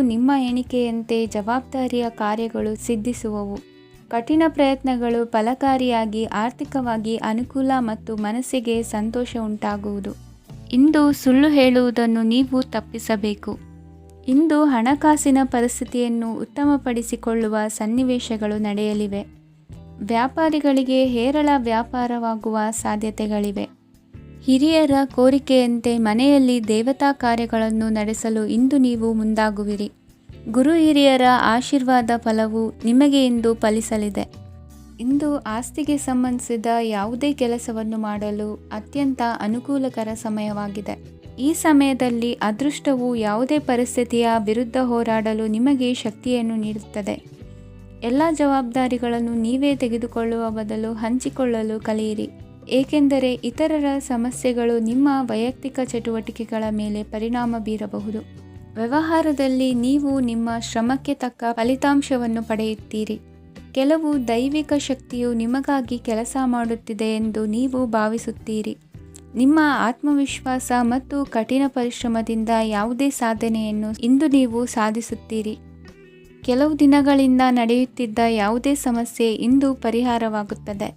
ನಿಮ್ಮ ಎಣಿಕೆಯಂತೆ ಜವಾಬ್ದಾರಿಯ ಕಾರ್ಯಗಳು ಸಿದ್ಧಿಸುವವು. ಕಠಿಣ ಪ್ರಯತ್ನಗಳು ಫಲಕಾರಿಯಾಗಿ ಆರ್ಥಿಕವಾಗಿ ಅನುಕೂಲ ಮತ್ತು ಮನಸ್ಸಿಗೆ ಸಂತೋಷ ಉಂಟಾಗುವುದು. ಇಂದು ಸುಳ್ಳು ಹೇಳುವುದನ್ನು ನೀವು ತಪ್ಪಿಸಬೇಕು. ಇಂದು ಹಣಕಾಸಿನ ಪರಿಸ್ಥಿತಿಯನ್ನು ಉತ್ತಮಪಡಿಸಿಕೊಳ್ಳುವ ಸನ್ನಿವೇಶಗಳು ನಡೆಯಲಿವೆ. ವ್ಯಾಪಾರಿಗಳಿಗೆ ಹೇರಳ ವ್ಯಾಪಾರವಾಗುವ ಸಾಧ್ಯತೆಗಳಿವೆ. ಹಿರಿಯರ ಕೋರಿಕೆಯಂತೆ ಮನೆಯಲ್ಲಿ ದೇವತಾ ಕಾರ್ಯಗಳನ್ನು ನಡೆಸಲು ಇಂದು ನೀವು ಮುಂದಾಗುವಿರಿ. ಗುರು ಹಿರಿಯರ ಆಶೀರ್ವಾದ ಫಲವು ನಿಮಗೆ ಇಂದು ಫಲಿಸಲಿದೆ. ಇಂದು ಆಸ್ತಿಗೆ ಸಂಬಂಧಿಸಿದ ಯಾವುದೇ ಕೆಲಸವನ್ನು ಮಾಡಲು ಅತ್ಯಂತ ಅನುಕೂಲಕರ ಸಮಯವಾಗಿದೆ. ಈ ಸಮಯದಲ್ಲಿ ಅದೃಷ್ಟವು ಯಾವುದೇ ಪರಿಸ್ಥಿತಿಯ ವಿರುದ್ಧ ಹೋರಾಡಲು ನಿಮಗೆ ಶಕ್ತಿಯನ್ನು ನೀಡುತ್ತದೆ. ಎಲ್ಲ ಜವಾಬ್ದಾರಿಗಳನ್ನು ನೀವೇ ತೆಗೆದುಕೊಳ್ಳುವ ಬದಲು ಹಂಚಿಕೊಳ್ಳಲು ಕಲಿಯಿರಿ, ಏಕೆಂದರೆ ಇತರರ ಸಮಸ್ಯೆಗಳು ನಿಮ್ಮ ವೈಯಕ್ತಿಕ ಚಟುವಟಿಕೆಗಳ ಮೇಲೆ ಪರಿಣಾಮ ಬೀರಬಹುದು. ವ್ಯವಹಾರದಲ್ಲಿ ನೀವು ನಿಮ್ಮ ಶ್ರಮಕ್ಕೆ ತಕ್ಕ ಫಲಿತಾಂಶವನ್ನು ಪಡೆಯುತ್ತೀರಿ. ಕೆಲವು ದೈವಿಕ ಶಕ್ತಿಯು ನಿಮಗಾಗಿ ಕೆಲಸ ಮಾಡುತ್ತಿದೆ ಎಂದು ನೀವು ಭಾವಿಸುತ್ತೀರಿ. ನಿಮ್ಮ ಆತ್ಮವಿಶ್ವಾಸ ಮತ್ತು ಕಠಿಣ ಪರಿಶ್ರಮದಿಂದ ಯಾವುದೇ ಸಾಧನೆಯನ್ನು ಇಂದು ನೀವು ಸಾಧಿಸುತ್ತೀರಿ. ಕೆಲವು ದಿನಗಳಿಂದ ನಡೆಯುತ್ತಿದ್ದ ಯಾವುದೇ ಸಮಸ್ಯೆ ಇಂದು ಪರಿಹಾರವಾಗುತ್ತದೆ.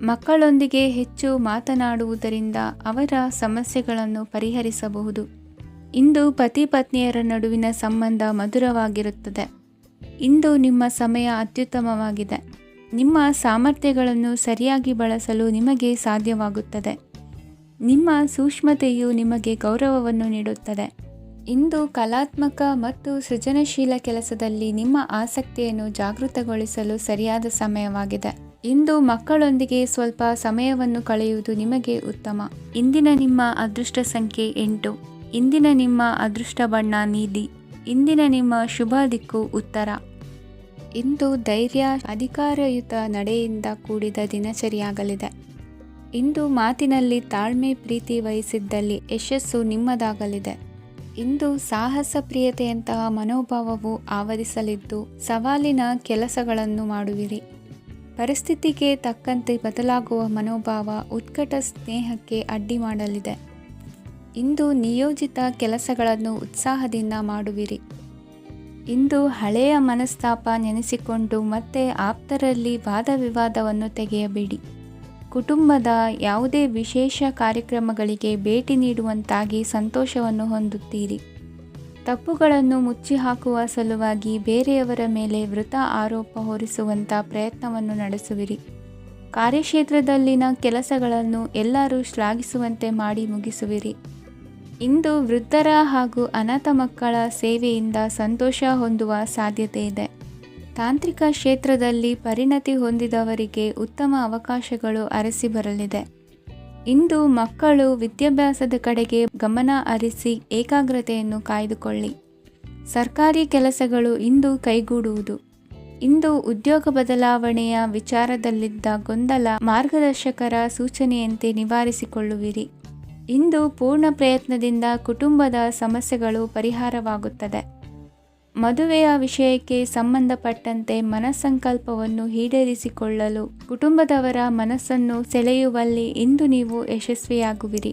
ಮಕ್ಕಳೊಂದಿಗೆ ಹೆಚ್ಚು ಮಾತನಾಡುವುದರಿಂದ ಅವರ ಸಮಸ್ಯೆಗಳನ್ನು ಪರಿಹರಿಸಬಹುದು. ಇಂದು ಪತಿ ಪತ್ನಿಯರ ನಡುವಿನ ಸಂಬಂಧ ಮಧುರವಾಗಿರುತ್ತದೆ. ಇಂದು ನಿಮ್ಮ ಸಮಯ ಅತ್ಯುತ್ತಮವಾಗಿದೆ. ನಿಮ್ಮ ಸಾಮರ್ಥ್ಯಗಳನ್ನು ಸರಿಯಾಗಿ ಬಳಸಲು ನಿಮಗೆ ಸಾಧ್ಯವಾಗುತ್ತದೆ. ನಿಮ್ಮ ಸೂಕ್ಷ್ಮತೆಯು ನಿಮಗೆ ಗೌರವವನ್ನು ನೀಡುತ್ತದೆ. ಇಂದು ಕಲಾತ್ಮಕ ಮತ್ತು ಸೃಜನಶೀಲ ಕೆಲಸದಲ್ಲಿ ನಿಮ್ಮ ಆಸಕ್ತಿಯನ್ನು ಜಾಗೃತಗೊಳಿಸಲು ಸರಿಯಾದ ಸಮಯವಾಗಿದೆ. ಇಂದು ಮಕ್ಕಳೊಂದಿಗೆ ಸ್ವಲ್ಪ ಸಮಯವನ್ನು ಕಳೆಯುವುದು ನಿಮಗೆ ಉತ್ತಮ. ಇಂದಿನ ನಿಮ್ಮ ಅದೃಷ್ಟ ಸಂಖ್ಯೆ 8. ಇಂದಿನ ನಿಮ್ಮ ಅದೃಷ್ಟ ಬಣ್ಣ ನೀಲಿ. ಇಂದಿನ ನಿಮ್ಮ ಶುಭ ದಿಕ್ಕು ಉತ್ತರ. ಇಂದು ಧೈರ್ಯ, ಅಧಿಕಾರಯುತ ನಡೆಯಿಂದ ಕೂಡಿದ ದಿನಚರಿಯಾಗಲಿದೆ. ಇಂದು ಮಾತಿನಲ್ಲಿ ತಾಳ್ಮೆ, ಪ್ರೀತಿ ವಹಿಸಿದ್ದಲ್ಲಿ ಯಶಸ್ಸು ನಿಮ್ಮದಾಗಲಿದೆ. ಇಂದು ಸಾಹಸ ಪ್ರಿಯತೆಯಂತಹ ಮನೋಭಾವವು ಆವರಿಸಲಿದ್ದು ಸವಾಲಿನ ಕೆಲಸಗಳನ್ನು ಮಾಡುವಿರಿ. ಪರಿಸ್ಥಿತಿಗೆ ತಕ್ಕಂತೆ ಬದಲಾಗುವ ಮನೋಭಾವ ಉತ್ಕಟ ಸ್ನೇಹಕ್ಕೆ ಅಡ್ಡಿ ಮಾಡಲಿದೆ. ಇಂದು ನಿಯೋಜಿತ ಕೆಲಸಗಳನ್ನು ಉತ್ಸಾಹದಿಂದ ಮಾಡುವಿರಿ. ಇಂದು ಹಳೆಯ ಮನಸ್ತಾಪ ನೆನೆಸಿಕೊಂಡು ಮತ್ತೆ ಆಪ್ತರಲ್ಲಿ ವಾದ ವಿವಾದವನ್ನು ತೆಗೆಯಬೇಡಿ. ಕುಟುಂಬದ ಯಾವುದೇ ವಿಶೇಷ ಕಾರ್ಯಕ್ರಮಗಳಿಗೆ ಭೇಟಿ ನೀಡುವಂತಾಗಿ ಸಂತೋಷವನ್ನು ಹೊಂದುತ್ತೀರಿ. ತಪ್ಪುಗಳನ್ನು ಮುಚ್ಚಿಹಾಕುವ ಸಲುವಾಗಿ ಬೇರೆಯವರ ಮೇಲೆ ವೃಥಾ ಆರೋಪ ಹೊರಿಸುವಂಥ ಪ್ರಯತ್ನವನ್ನು ನಡೆಸುವಿರಿ. ಕಾರ್ಯಕ್ಷೇತ್ರದಲ್ಲಿನ ಕೆಲಸಗಳನ್ನು ಎಲ್ಲರೂ ಶ್ಲಾಘಿಸುವಂತೆ ಮಾಡಿ ಮುಗಿಸುವಿರಿ. ಇಂದು ವೃದ್ಧರ ಹಾಗೂ ಅನಾಥ ಮಕ್ಕಳ ಸೇವೆಯಿಂದ ಸಂತೋಷ ಹೊಂದುವ ಸಾಧ್ಯತೆ ಇದೆ. ತಾಂತ್ರಿಕ ಕ್ಷೇತ್ರದಲ್ಲಿ ಪರಿಣತಿ ಹೊಂದಿದವರಿಗೆ ಉತ್ತಮ ಅವಕಾಶಗಳು ಅರಸಿ ಬರಲಿದೆ. ಇಂದು ಮಕ್ಕಳು ವಿದ್ಯಾಭ್ಯಾಸದ ಕಡೆಗೆ ಗಮನ ಹರಿಸಿ ಏಕಾಗ್ರತೆಯನ್ನು ಕಾಯ್ದುಕೊಳ್ಳಿ. ಸರ್ಕಾರಿ ಕೆಲಸಗಳು ಇಂದು ಕೈಗೂಡುವುದು. ಇಂದು ಉದ್ಯೋಗ ಬದಲಾವಣೆಯ ವಿಚಾರದಲ್ಲಿದ್ದ ಗೊಂದಲ ಮಾರ್ಗದರ್ಶಕರ ಸೂಚನೆಯಂತೆ ನಿವಾರಿಸಿಕೊಳ್ಳುವಿರಿ. ಇಂದು ಪೂರ್ಣ ಪ್ರಯತ್ನದಿಂದ ಕುಟುಂಬದ ಸಮಸ್ಯೆಗಳು ಪರಿಹಾರವಾಗುತ್ತದೆ. ಮದುವೆಯ ವಿಷಯಕ್ಕೆ ಸಂಬಂಧಪಟ್ಟಂತೆ ಮನಸ್ಸಂಕಲ್ಪವನ್ನು ಈಡೇರಿಸಿಕೊಳ್ಳಲು ಕುಟುಂಬದವರ ಮನಸ್ಸನ್ನು ಸೆಳೆಯುವಲ್ಲಿ ಇಂದು ನೀವು ಯಶಸ್ವಿಯಾಗುವಿರಿ.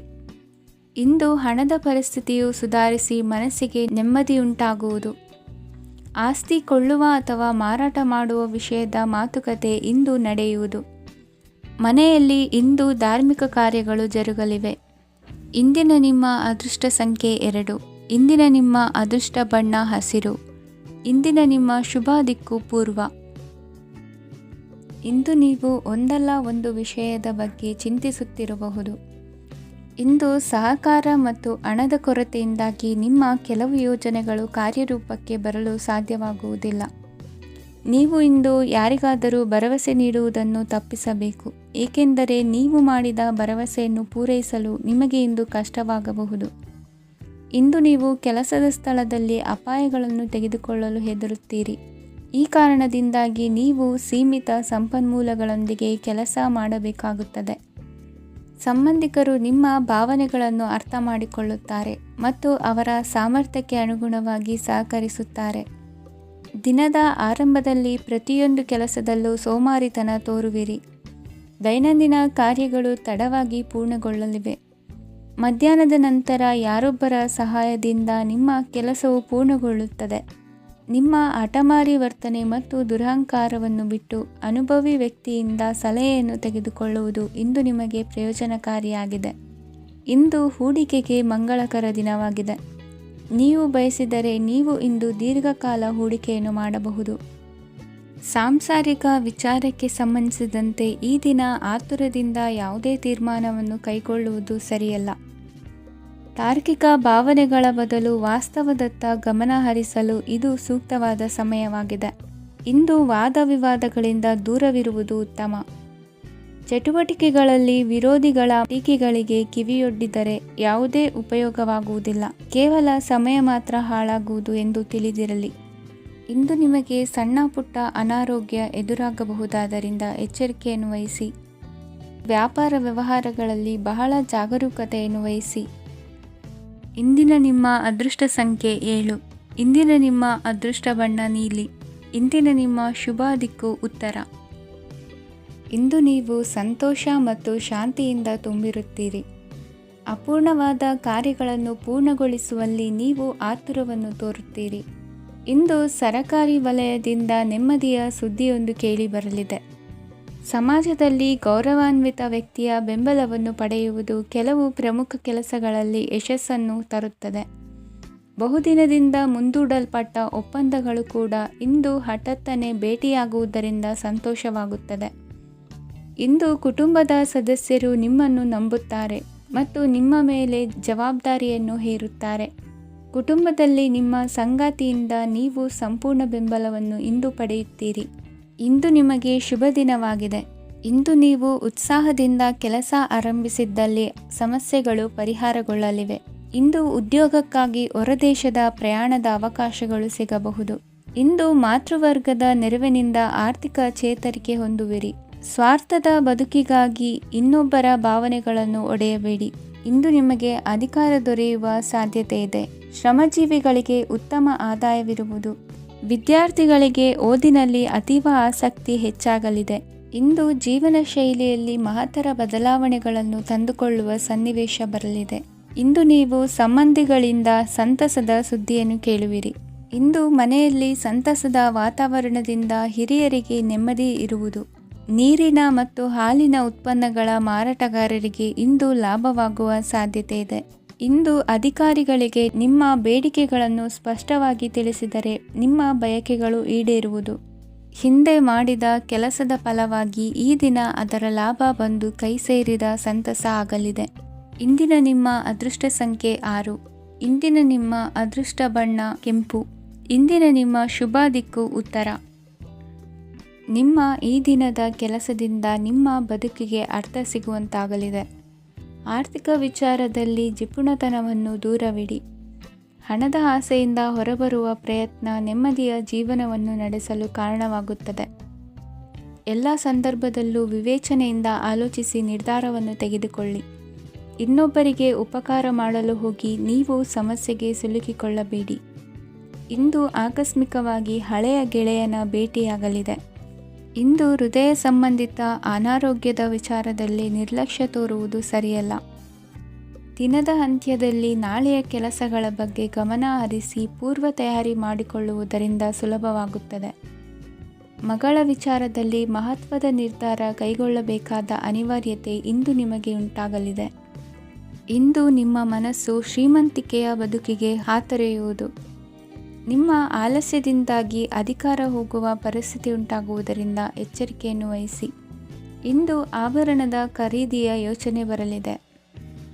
ಇಂದು ಹಣದ ಪರಿಸ್ಥಿತಿಯು ಸುಧಾರಿಸಿ ಮನಸ್ಸಿಗೆ ನೆಮ್ಮದಿಯುಂಟಾಗುವುದು. ಆಸ್ತಿ ಕೊಳ್ಳುವ ಅಥವಾ ಮಾರಾಟ ಮಾಡುವ ವಿಷಯದ ಮಾತುಕತೆ ಇಂದು ನಡೆಯುವುದು. ಮನೆಯಲ್ಲಿ ಇಂದು ಧಾರ್ಮಿಕ ಕಾರ್ಯಗಳು ಜರುಗಲಿವೆ. ಇಂದಿನ ನಿಮ್ಮ ಅದೃಷ್ಟ ಸಂಖ್ಯೆ 2. ಇಂದಿನ ನಿಮ್ಮ ಅದೃಷ್ಟ ಬಣ್ಣ ಹಸಿರು. ಇಂದಿನ ನಿಮ್ಮ ಶುಭ ದಿಕ್ಕು ಪೂರ್ವ. ಇಂದು ನೀವು ಒಂದಲ್ಲ ಒಂದು ವಿಷಯದ ಬಗ್ಗೆ ಚಿಂತಿಸುತ್ತಿರಬಹುದು. ಇಂದು ಸಹಕಾರ ಮತ್ತು ಹಣದ ಕೊರತೆಯಿಂದಾಗಿ ನಿಮ್ಮ ಕೆಲವು ಯೋಜನೆಗಳು ಕಾರ್ಯರೂಪಕ್ಕೆ ಬರಲು ಸಾಧ್ಯವಾಗುವುದಿಲ್ಲ. ನೀವು ಇಂದು ಯಾರಿಗಾದರೂ ಭರವಸೆ ನೀಡುವುದನ್ನು ತಪ್ಪಿಸಬೇಕು, ಏಕೆಂದರೆ ನೀವು ಮಾಡಿದ ಭರವಸೆಯನ್ನು ಪೂರೈಸಲು ನಿಮಗೆ ಇಂದು ಕಷ್ಟವಾಗಬಹುದು. ಇಂದು ನೀವು ಕೆಲಸದ ಸ್ಥಳದಲ್ಲಿ ಅಪಾಯಗಳನ್ನು ತೆಗೆದುಕೊಳ್ಳಲು ಹೆದರುತ್ತೀರಿ. ಈ ಕಾರಣದಿಂದಾಗಿ ನೀವು ಸೀಮಿತ ಸಂಪನ್ಮೂಲಗಳೊಂದಿಗೆ ಕೆಲಸ ಮಾಡಬೇಕಾಗುತ್ತದೆ. ಸಂಬಂಧಿಕರು ನಿಮ್ಮ ಭಾವನೆಗಳನ್ನು ಅರ್ಥ ಮಾಡಿಕೊಳ್ಳುತ್ತಾರೆ ಮತ್ತು ಅವರ ಸಾಮರ್ಥ್ಯಕ್ಕೆ ಅನುಗುಣವಾಗಿ ಸಹಕರಿಸುತ್ತಾರೆ. ದಿನದ ಆರಂಭದಲ್ಲಿ ಪ್ರತಿಯೊಂದು ಕೆಲಸದಲ್ಲೂ ಸೋಮಾರಿತನ ತೋರುವಿರಿ. ದೈನಂದಿನ ಕಾರ್ಯಗಳು ತಡವಾಗಿ ಪೂರ್ಣಗೊಳ್ಳಲಿವೆ. ಮಧ್ಯಾಹ್ನದ ನಂತರ ಯಾರೊಬ್ಬರ ಸಹಾಯದಿಂದ ನಿಮ್ಮ ಕೆಲಸವು ಪೂರ್ಣಗೊಳ್ಳುತ್ತದೆ. ನಿಮ್ಮ ಹಠಮಾರಿ ವರ್ತನೆ ಮತ್ತು ದುರಹಂಕಾರವನ್ನು ಬಿಟ್ಟು ಅನುಭವಿ ವ್ಯಕ್ತಿಯಿಂದ ಸಲಹೆಯನ್ನು ತೆಗೆದುಕೊಳ್ಳುವುದು ಇಂದು ನಿಮಗೆ ಪ್ರಯೋಜನಕಾರಿಯಾಗಿದೆ. ಇಂದು ಹೂಡಿಕೆಗೆ ಮಂಗಳಕರ ದಿನವಾಗಿದೆ. ನೀವು ಬಯಸಿದರೆ ನೀವು ಇಂದು ದೀರ್ಘಕಾಲ ಹೂಡಿಕೆಯನ್ನು ಮಾಡಬಹುದು. ಸಾಂಸಾರಿಕ ವಿಚಾರಕ್ಕೆ ಸಂಬಂಧಿಸಿದಂತೆ ಈ ದಿನ ಆತುರದಿಂದ ಯಾವುದೇ ತೀರ್ಮಾನವನ್ನು ಕೈಗೊಳ್ಳುವುದು ಸರಿಯಲ್ಲ. ತಾರ್ಕಿಕ ಭಾವನೆಗಳ ಬದಲು ವಾಸ್ತವದತ್ತ ಗಮನ ಹರಿಸಲು ಇದು ಸೂಕ್ತವಾದ ಸಮಯವಾಗಿದೆ. ಇಂದು ವಾದ ವಿವಾದಗಳಿಂದ ದೂರವಿರುವುದು ಉತ್ತಮ. ಚಟುವಟಿಕೆಗಳಲ್ಲಿ ವಿರೋಧಿಗಳ ಟೀಕೆಗಳಿಗೆ ಕಿವಿಯೊಡ್ಡಿದರೆ ಯಾವುದೇ ಉಪಯೋಗವಾಗುವುದಿಲ್ಲ, ಕೇವಲ ಸಮಯ ಮಾತ್ರ ಹಾಳಾಗುವುದು ಎಂದು ತಿಳಿದಿರಲಿ. ಇಂದು ನಿಮಗೆ ಸಣ್ಣ ಪುಟ್ಟ ಅನಾರೋಗ್ಯ ಎದುರಾಗಬಹುದಾದ್ದರಿಂದ ಎಚ್ಚರಿಕೆಯನ್ನು ವಹಿಸಿ. ವ್ಯಾಪಾರ ವ್ಯವಹಾರಗಳಲ್ಲಿ ಬಹಳ ಜಾಗರೂಕತೆಯನ್ನು ವಹಿಸಿ. ಇಂದಿನ ನಿಮ್ಮ ಅದೃಷ್ಟ ಸಂಖ್ಯೆ 7. ಇಂದಿನ ನಿಮ್ಮ ಅದೃಷ್ಟ ಬಣ್ಣ ನೀಲಿ. ಇಂದಿನ ನಿಮ್ಮ ಶುಭ ದಿಕ್ಕು ಉತ್ತರ. ಇಂದು ನೀವು ಸಂತೋಷ ಮತ್ತು ಶಾಂತಿಯಿಂದ ತುಂಬಿರುತ್ತೀರಿ. ಅಪೂರ್ಣವಾದ ಕಾರ್ಯಗಳನ್ನು ಪೂರ್ಣಗೊಳಿಸುವಲ್ಲಿ ನೀವು ಆತುರವನ್ನು ತೋರುತ್ತೀರಿ. ಇಂದು ಸರಕಾರಿ ವಲಯದಿಂದ ನೆಮ್ಮದಿಯ ಸುದ್ದಿಯೊಂದು ಕೇಳಿಬರಲಿದೆ. ಸಮಾಜದಲ್ಲಿ ಗೌರವಾನ್ವಿತ ವ್ಯಕ್ತಿಯ ಬೆಂಬಲವನ್ನು ಪಡೆಯುವುದು ಕೆಲವು ಪ್ರಮುಖ ಕೆಲಸಗಳಲ್ಲಿ ಯಶಸ್ಸನ್ನು ತರುತ್ತದೆ. ಬಹುದಿನದಿಂದ ಮುಂದೂಡಲ್ಪಟ್ಟ ಒಪ್ಪಂದಗಳು ಕೂಡ ಇಂದು ಹಠಾತ್ತನೆ ಭೇಟಿಯಾಗುವುದರಿಂದ ಸಂತೋಷವಾಗುತ್ತದೆ. ಇಂದು ಕುಟುಂಬದ ಸದಸ್ಯರು ನಿಮ್ಮನ್ನು ನಂಬುತ್ತಾರೆ ಮತ್ತು ನಿಮ್ಮ ಮೇಲೆ ಜವಾಬ್ದಾರಿಯನ್ನು ಹೇರುತ್ತಾರೆ. ಕುಟುಂಬದಲ್ಲಿ ನಿಮ್ಮ ಸಂಗಾತಿಯಿಂದ ನೀವು ಸಂಪೂರ್ಣ ಬೆಂಬಲವನ್ನು ಇಂದು ಪಡೆಯುತ್ತೀರಿ. ಇಂದು ನಿಮಗೆ ಶುಭ ದಿನವಾಗಿದೆ. ಇಂದು ನೀವು ಉತ್ಸಾಹದಿಂದ ಕೆಲಸ ಆರಂಭಿಸಿದ್ದಲ್ಲಿ ಸಮಸ್ಯೆಗಳು ಪರಿಹಾರಗೊಳ್ಳಲಿವೆ. ಇಂದು ಉದ್ಯೋಗಕ್ಕಾಗಿ ಹೊರದೇಶದ ಪ್ರಯಾಣದ ಅವಕಾಶಗಳು ಸಿಗಬಹುದು. ಇಂದು ಮಾತೃವರ್ಗದ ನೆರವಿನಿಂದ ಆರ್ಥಿಕ ಚೇತರಿಕೆ ಹೊಂದುವಿರಿ. ಸ್ವಾರ್ಥದ ಬದುಕಿಗಾಗಿ ಇನ್ನೊಬ್ಬರ ಭಾವನೆಗಳನ್ನು ಒಡೆಯಬೇಡಿ. ಇಂದು ನಿಮಗೆ ಅಧಿಕಾರ ದೊರೆಯುವ ಸಾಧ್ಯತೆ ಇದೆ. ಶ್ರಮಜೀವಿಗಳಿಗೆ ಉತ್ತಮ ಆದಾಯವಿರುವುದು. ವಿದ್ಯಾರ್ಥಿಗಳಿಗೆ ಓದಿನಲ್ಲಿ ಅತೀವ ಆಸಕ್ತಿ ಹೆಚ್ಚಾಗಲಿದೆ. ಇಂದು ಜೀವನ ಶೈಲಿಯಲ್ಲಿ ಮಹತ್ತರ ಬದಲಾವಣೆಗಳನ್ನು ತಂದುಕೊಳ್ಳುವ ಸನ್ನಿವೇಶ ಬರಲಿದೆ. ಇಂದು ನೀವು ಸಂಬಂಧಿಗಳಿಂದ ಸಂತಸದ ಸುದ್ದಿಯನ್ನು ಕೇಳುವಿರಿ. ಇಂದು ಮನೆಯಲ್ಲಿ ಸಂತಸದ ವಾತಾವರಣದಿಂದ ಹಿರಿಯರಿಗೆ ನೆಮ್ಮದಿ ಇರುವುದು. ನೀರಿನ ಮತ್ತು ಹಾಲಿನ ಉತ್ಪನ್ನಗಳ ಮಾರಾಟಗಾರರಿಗೆ ಇಂದು ಲಾಭವಾಗುವ ಸಾಧ್ಯತೆ ಇದೆ. ಇಂದು ಅಧಿಕಾರಿಗಳಿಗೆ ನಿಮ್ಮ ಬೇಡಿಕೆಗಳನ್ನು ಸ್ಪಷ್ಟವಾಗಿ ತಿಳಿಸಿದರೆ ನಿಮ್ಮ ಬಯಕೆಗಳು ಈಡೇರುವುದು. ಹಿಂದೆ ಮಾಡಿದ ಕೆಲಸದ ಫಲವಾಗಿ ಈ ದಿನ ಅದರ ಲಾಭ ಬಂದು ಕೈ ಸೇರಿದ ಸಂತಸ ಆಗಲಿದೆ. ಇಂದಿನ ನಿಮ್ಮ ಅದೃಷ್ಟ ಸಂಖ್ಯೆ 6. ಇಂದಿನ ನಿಮ್ಮ ಅದೃಷ್ಟ ಬಣ್ಣ ಕೆಂಪು. ಇಂದಿನ ನಿಮ್ಮ ಶುಭ ದಿಕ್ಕು ಉತ್ತರ. ನಿಮ್ಮ ಈ ದಿನದ ಕೆಲಸದಿಂದ ನಿಮ್ಮ ಬದುಕಿಗೆ ಅರ್ಥ ಸಿಗುವಂತಾಗಲಿದೆ. ಆರ್ಥಿಕ ವಿಚಾರದಲ್ಲಿ ಜಿಪುಣತನವನ್ನು ದೂರವಿಡಿ. ಹಣದ ಆಸೆಯಿಂದ ಹೊರಬರುವ ಪ್ರಯತ್ನ ನೆಮ್ಮದಿಯ ಜೀವನವನ್ನು ನಡೆಸಲು ಕಾರಣವಾಗುತ್ತದೆ. ಎಲ್ಲ ಸಂದರ್ಭದಲ್ಲೂ ವಿವೇಚನೆಯಿಂದ ಆಲೋಚಿಸಿ ನಿರ್ಧಾರವನ್ನು ತೆಗೆದುಕೊಳ್ಳಿ. ಇನ್ನೊಬ್ಬರಿಗೆ ಉಪಕಾರ ಮಾಡಲು ಹೋಗಿ ನೀವು ಸಮಸ್ಯೆಗೆ ಸಿಲುಕಿಕೊಳ್ಳಬೇಡಿ. ಇಂದು ಆಕಸ್ಮಿಕವಾಗಿ ಹಳೆಯ ಗೆಳೆಯನ ಭೇಟಿಯಾಗಲಿದೆ. ಇಂದು ಹೃದಯ ಸಂಬಂಧಿತ ಅನಾರೋಗ್ಯದ ವಿಚಾರದಲ್ಲಿ ನಿರ್ಲಕ್ಷ್ಯ ತೋರುವುದು ಸರಿಯಲ್ಲ. ದಿನದ ಅಂತ್ಯದಲ್ಲಿ ನಾಳೆಯ ಕೆಲಸಗಳ ಬಗ್ಗೆ ಗಮನ ಹರಿಸಿ ಪೂರ್ವ ತಯಾರಿ ಮಾಡಿಕೊಳ್ಳುವುದರಿಂದ ಸುಲಭವಾಗುತ್ತದೆ. ಮಗಳ ವಿಚಾರದಲ್ಲಿ ಮಹತ್ವದ ನಿರ್ಧಾರ ಕೈಗೊಳ್ಳಬೇಕಾದ ಅನಿವಾರ್ಯತೆ ಇಂದು ನಿಮಗೆ ಉಂಟಾಗಲಿದೆ. ಇಂದು ನಿಮ್ಮ ಮನಸ್ಸು ಶ್ರೀಮಂತಿಕೆಯ ಬದುಕಿಗೆ ಹಾತೊರೆಯುವುದು. ನಿಮ್ಮ ಆಲಸ್ಯದಿಂದಾಗಿ ಅಧಿಕಾರ ಹೋಗುವ ಪರಿಸ್ಥಿತಿ ಉಂಟಾಗುವುದರಿಂದ ಎಚ್ಚರಿಕೆಯನ್ನು ವಹಿಸಿ. ಇಂದು ಆಭರಣದ ಖರೀದಿಯ ಯೋಚನೆ ಬರಲಿದೆ.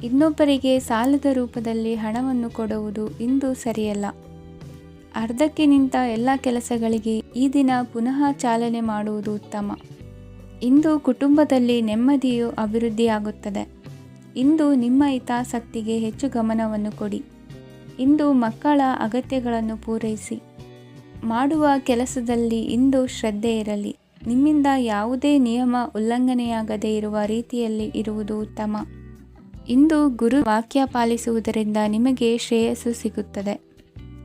ಇನ್ನೊಬ್ಬರಿಗೆ ಸಾಲದ ರೂಪದಲ್ಲಿ ಹಣವನ್ನು ಕೊಡುವುದು ಇಂದು ಸರಿಯಲ್ಲ. ಅರ್ಧಕ್ಕೆ ನಿಂತ ಎಲ್ಲ ಕೆಲಸಗಳಿಗೆ ಈ ದಿನ ಪುನಃ ಚಾಲನೆ ಮಾಡುವುದು ಉತ್ತಮ. ಇಂದು ಕುಟುಂಬದಲ್ಲಿ ನೆಮ್ಮದಿಯು ಅಭಿವೃದ್ಧಿಯಾಗುತ್ತದೆ. ಇಂದು ನಿಮ್ಮ ಹಿತಾಸಕ್ತಿಗೆ ಹೆಚ್ಚು ಗಮನವನ್ನು ಕೊಡಿ. ಇಂದು ಮಕ್ಕಳ ಅಗತ್ಯಗಳನ್ನು ಪೂರೈಸಿ. ಮಾಡುವ ಕೆಲಸದಲ್ಲಿ ಇಂದು ಶ್ರದ್ಧೆ ಇರಲಿ. ನಿಮ್ಮಿಂದ ಯಾವುದೇ ನಿಯಮ ಉಲ್ಲಂಘನೆಯಾಗದೇ ಇರುವ ರೀತಿಯಲ್ಲಿ ಇರುವುದು ಉತ್ತಮ. ಇಂದು ಗುರು ವಾಕ್ಯ ಪಾಲಿಸುವುದರಿಂದ ನಿಮಗೆ ಶ್ರೇಯಸ್ಸು ಸಿಗುತ್ತದೆ.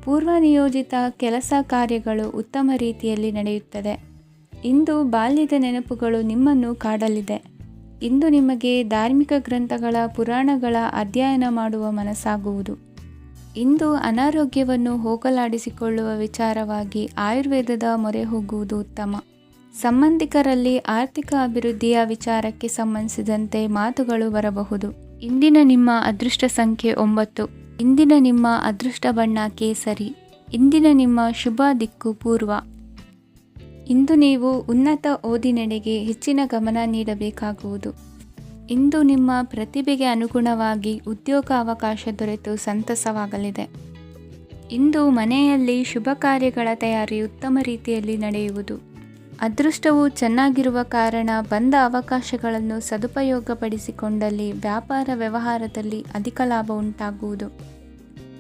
ಪೂರ್ವನಿಯೋಜಿತ ಕೆಲಸ ಕಾರ್ಯಗಳು ಉತ್ತಮ ರೀತಿಯಲ್ಲಿ ನಡೆಯುತ್ತದೆ. ಇಂದು ಬಾಲ್ಯದ ನೆನಪುಗಳು ನಿಮ್ಮನ್ನು ಕಾಡಲಿದೆ. ಇಂದು ನಿಮಗೆ ಧಾರ್ಮಿಕ ಗ್ರಂಥಗಳ ಪುರಾಣಗಳ ಅಧ್ಯಯನ ಮಾಡುವ ಮನಸ್ಸಾಗುವುದು. ಇಂದು ಅನಾರೋಗ್ಯವನ್ನು ಹೋಗಲಾಡಿಸಿಕೊಳ್ಳುವ ವಿಚಾರವಾಗಿ ಆಯುರ್ವೇದದ ಮೊರೆ ಹೋಗುವುದು ಉತ್ತಮ. ಸಂಬಂಧಿಕರಲ್ಲಿ ಆರ್ಥಿಕ ಅಭಿವೃದ್ಧಿಯ ವಿಚಾರಕ್ಕೆ ಸಂಬಂಧಿಸಿದಂತೆ ಮಾತುಗಳು ಬರಬಹುದು. ಇಂದಿನ ನಿಮ್ಮ ಅದೃಷ್ಟ ಸಂಖ್ಯೆ 9. ಇಂದಿನ ನಿಮ್ಮ ಅದೃಷ್ಟ ಬಣ್ಣ ಕೇಸರಿ. ಇಂದಿನ ನಿಮ್ಮ ಶುಭ ದಿಕ್ಕು ಪೂರ್ವ. ಇಂದು ನೀವು ಉನ್ನತ ಓದಿನೆಡೆಗೆ ಹೆಚ್ಚಿನ ಗಮನ ನೀಡಬೇಕಾಗುವುದು. ಇಂದು ನಿಮ್ಮ ಪ್ರತಿಭೆಗೆ ಅನುಗುಣವಾಗಿ ಉದ್ಯೋಗಾವಕಾಶ ದೊರೆತು ಸಂತಸವಾಗಲಿದೆ. ಇಂದು ಮನೆಯಲ್ಲಿ ಶುಭ ಕಾರ್ಯಗಳ ತಯಾರಿ ಉತ್ತಮ ರೀತಿಯಲ್ಲಿ ನಡೆಯುವುದು. ಅದೃಷ್ಟವು ಚೆನ್ನಾಗಿರುವ ಕಾರಣ ಬಂದ ಅವಕಾಶಗಳನ್ನು ಸದುಪಯೋಗಪಡಿಸಿಕೊಂಡಲ್ಲಿ ವ್ಯಾಪಾರ ವ್ಯವಹಾರದಲ್ಲಿ ಅಧಿಕ ಲಾಭ ಉಂಟಾಗುವುದು.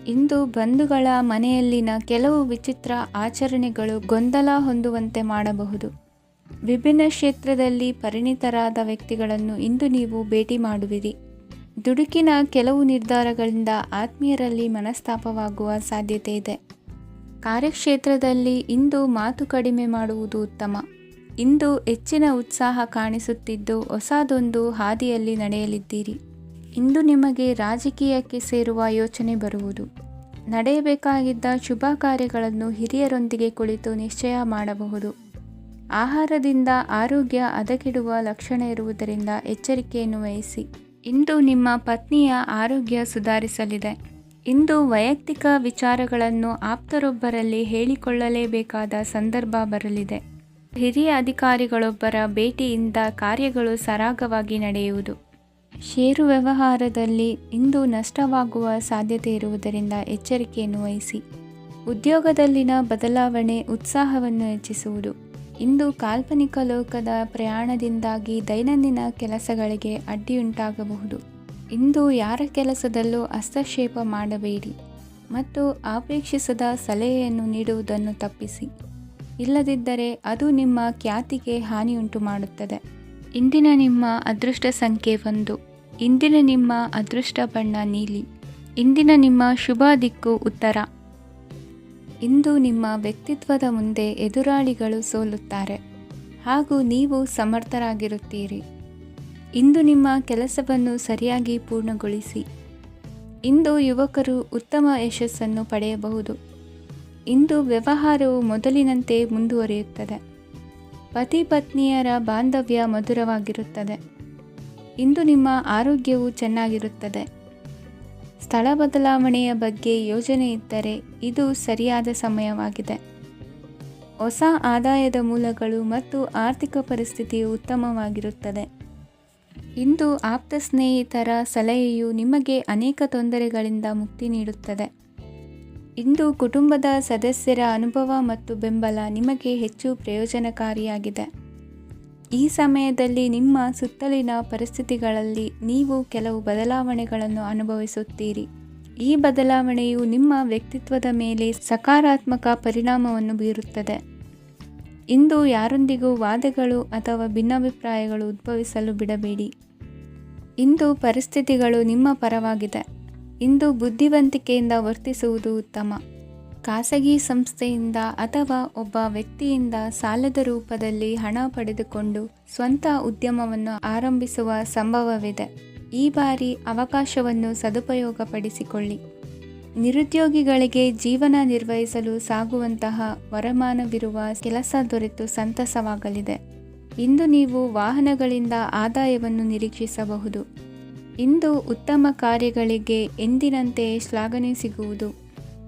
ಇಂದು ಬಂಧುಗಳ ಮನೆಯಲ್ಲಿನ ಕೆಲವು ವಿಚಿತ್ರ ಆಚರಣೆಗಳು ಗೊಂದಲ ಹೊಂದುವಂತೆ ಮಾಡಬಹುದು. ವಿಭಿನ್ನ ಕ್ಷೇತ್ರದಲ್ಲಿ ಪರಿಣಿತರಾದ ವ್ಯಕ್ತಿಗಳನ್ನು ಇಂದು ನೀವು ಭೇಟಿ ಮಾಡುವಿರಿ. ದುಡುಕಿನ ಕೆಲವು ನಿರ್ಧಾರಗಳಿಂದ ಆತ್ಮೀಯರಲ್ಲಿ ಮನಸ್ತಾಪವಾಗುವ ಸಾಧ್ಯತೆ ಇದೆ. ಕಾರ್ಯಕ್ಷೇತ್ರದಲ್ಲಿ ಇಂದು ಮಾತು ಕಡಿಮೆ ಮಾಡುವುದು ಉತ್ತಮ. ಇಂದು ಹೆಚ್ಚಿನ ಉತ್ಸಾಹ ಕಾಣಿಸುತ್ತಿದ್ದು ಹೊಸದೊಂದು ಹಾದಿಯಲ್ಲಿ ನಡೆಯಲಿದ್ದೀರಿ. ಇಂದು ನಿಮಗೆ ರಾಜಕೀಯಕ್ಕೆ ಸೇರುವ ಯೋಚನೆ ಬರುವುದು. ನಡೆಯಬೇಕಾಗಿದ್ದ ಶುಭ ಕಾರ್ಯಗಳನ್ನು ಹಿರಿಯರೊಂದಿಗೆ ಕುಳಿತು ನಿಶ್ಚಯ ಮಾಡಬಹುದು. ಆಹಾರದಿಂದ ಆರೋಗ್ಯ ಹದಗೆಡುವ ಲಕ್ಷಣ ಇರುವುದರಿಂದ ಎಚ್ಚರಿಕೆಯನ್ನು ವಹಿಸಿ. ಇಂದು ನಿಮ್ಮ ಪತ್ನಿಯ ಆರೋಗ್ಯ ಸುಧಾರಿಸಲಿದೆ. ಇಂದು ವೈಯಕ್ತಿಕ ವಿಚಾರಗಳನ್ನು ಆಪ್ತರೊಬ್ಬರಲ್ಲಿ ಹೇಳಿಕೊಳ್ಳಲೇಬೇಕಾದ ಸಂದರ್ಭ ಬರಲಿದೆ. ಹಿರಿಯ ಅಧಿಕಾರಿಗಳೊಬ್ಬರ ಭೇಟಿಯಿಂದ ಕಾರ್ಯಗಳು ಸರಾಗವಾಗಿ ನಡೆಯುವುದು. ಷೇರು ವ್ಯವಹಾರದಲ್ಲಿ ಇಂದು ನಷ್ಟವಾಗುವ ಸಾಧ್ಯತೆ ಇರುವುದರಿಂದ ಎಚ್ಚರಿಕೆಯನ್ನು ವಹಿಸಿ. ಉದ್ಯೋಗದಲ್ಲಿನ ಬದಲಾವಣೆ ಉತ್ಸಾಹವನ್ನು ಹೆಚ್ಚಿಸುವುದು. ಇಂದು ಕಾಲ್ಪನಿಕ ಲೋಕದ ಪ್ರಯಾಣದಿಂದಾಗಿ ದೈನಂದಿನ ಕೆಲಸಗಳಿಗೆ ಅಡ್ಡಿಯುಂಟಾಗಬಹುದು. ಇಂದು ಯಾರ ಕೆಲಸದಲ್ಲೂ ಹಸ್ತಕ್ಷೇಪ ಮಾಡಬೇಡಿ ಮತ್ತು ಅಪೇಕ್ಷಿಸದ ಸಲಹೆಯನ್ನು ನೀಡುವುದನ್ನು ತಪ್ಪಿಸಿ. ಇಲ್ಲದಿದ್ದರೆ ಅದು ನಿಮ್ಮ ಖ್ಯಾತಿಗೆ ಹಾನಿಯುಂಟು ಮಾಡುತ್ತದೆ. ಇಂದಿನ ನಿಮ್ಮ ಅದೃಷ್ಟ ಸಂಖ್ಯೆ 1. ಇಂದಿನ ನಿಮ್ಮ ಅದೃಷ್ಟ ಬಣ್ಣ ನೀಲಿ. ಇಂದಿನ ನಿಮ್ಮ ಶುಭ ದಿಕ್ಕು ಉತ್ತರ. ಇಂದು ನಿಮ್ಮ ವ್ಯಕ್ತಿತ್ವದ ಮುಂದೆ ಎದುರಾಳಿಗಳು ಸೋಲುತ್ತಾರೆ ಹಾಗೂ ನೀವು ಸಮರ್ಥರಾಗಿರುತ್ತೀರಿ. ಇಂದು ನಿಮ್ಮ ಕೆಲಸವನ್ನು ಸರಿಯಾಗಿ ಪೂರ್ಣಗೊಳಿಸಿ. ಇಂದು ಯುವಕರು ಉತ್ತಮ ಯಶಸ್ಸನ್ನು ಪಡೆಯಬಹುದು. ಇಂದು ವ್ಯವಹಾರವು ಮೊದಲಿನಂತೆ ಮುಂದುವರಿಯುತ್ತದೆ. ಪತಿ ಪತ್ನಿಯರ ಬಾಂಧವ್ಯ ಮಧುರವಾಗಿರುತ್ತದೆ. ಇಂದು ನಿಮ್ಮ ಆರೋಗ್ಯವು ಚೆನ್ನಾಗಿರುತ್ತದೆ. ಸ್ಥಳ ಬದಲಾವಣೆಯ ಬಗ್ಗೆ ಯೋಜನೆ ಇದ್ದರೆ ಇದು ಸರಿಯಾದ ಸಮಯವಾಗಿದೆ. ಹೊಸ ಆದಾಯದ ಮೂಲಗಳು ಮತ್ತು ಆರ್ಥಿಕ ಪರಿಸ್ಥಿತಿಯು ಉತ್ತಮವಾಗಿರುತ್ತದೆ. ಇಂದು ಆಪ್ತ ಸ್ನೇಹಿತರ ಸಲಹೆಯು ನಿಮಗೆ ಅನೇಕ ತೊಂದರೆಗಳಿಂದ ಮುಕ್ತಿ ನೀಡುತ್ತದೆ. ಇಂದು ಕುಟುಂಬದ ಸದಸ್ಯರ ಅನುಭವ ಮತ್ತು ಬೆಂಬಲ ನಿಮಗೆ ಹೆಚ್ಚು ಪ್ರಯೋಜನಕಾರಿಯಾಗಿದೆ. ಈ ಸಮಯದಲ್ಲಿ ನಿಮ್ಮ ಸುತ್ತಲಿನ ಪರಿಸ್ಥಿತಿಗಳಲ್ಲಿ ನೀವು ಕೆಲವು ಬದಲಾವಣೆಗಳನ್ನು ಅನುಭವಿಸುತ್ತೀರಿ. ಈ ಬದಲಾವಣೆಯು ನಿಮ್ಮ ವ್ಯಕ್ತಿತ್ವದ ಮೇಲೆ ಸಕಾರಾತ್ಮಕ ಪರಿಣಾಮವನ್ನು ಬೀರುತ್ತದೆ. ಇಂದು ಯಾರೊಂದಿಗೂ ವಾದಗಳು ಅಥವಾ ಭಿನ್ನಾಭಿಪ್ರಾಯಗಳು ಉದ್ಭವಿಸಲು ಬಿಡಬೇಡಿ. ಇಂದು ಪರಿಸ್ಥಿತಿಗಳು ನಿಮ್ಮ ಪರವಾಗಿದೆ. ಇಂದು ಬುದ್ಧಿವಂತಿಕೆಯಿಂದ ವರ್ತಿಸುವುದು ಉತ್ತಮ. ಖಾಸಗಿ ಸಂಸ್ಥೆಯಿಂದ ಅಥವಾ ಒಬ್ಬ ವ್ಯಕ್ತಿಯಿಂದ ಸಾಲದ ರೂಪದಲ್ಲಿ ಹಣ ಪಡೆದುಕೊಂಡು ಸ್ವಂತ ಉದ್ಯಮವನ್ನು ಆರಂಭಿಸುವ ಸಂಭವವಿದೆ. ಈ ಬಾರಿ ಅವಕಾಶವನ್ನು ಸದುಪಯೋಗಪಡಿಸಿಕೊಳ್ಳಿ. ನಿರುದ್ಯೋಗಿಗಳಿಗೆ ಜೀವನ ನಿರ್ವಹಿಸಲು ಸಾಗುವಂತಹ ವರಮಾನವಿರುವ ಕೆಲಸ ದೊರೆತು ಸಂತಸವಾಗಲಿದೆ. ಇಂದು ನೀವು ವಾಹನಗಳಿಂದ ಆದಾಯವನ್ನು ನಿರೀಕ್ಷಿಸಬಹುದು. ಇಂದು ಉತ್ತಮ ಕಾರ್ಯಗಳಿಗೆ ಎಂದಿನಂತೆಯೇ ಶ್ಲಾಘನೆ ಸಿಗುವುದು.